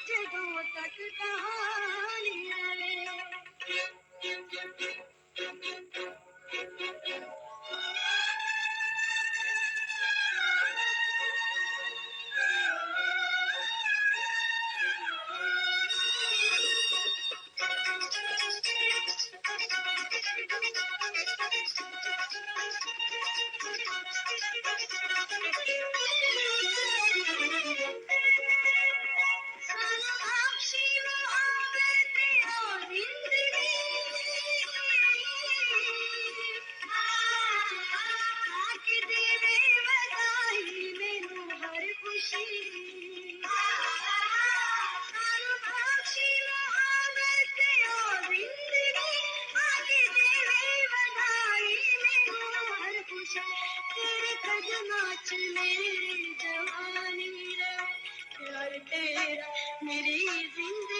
जदों तक कहानी रवे। साक्षी मोहब्बत और जिंदगी आके देवे बधाई मैनू हर खुशी। साक्षी मोहब्बत और जिंदगी आके देवे बधाई मैनू हर खुशी। तेरे कदमां च मेरी जवानी रहे, प्यार तेरा मेरी जिंदगी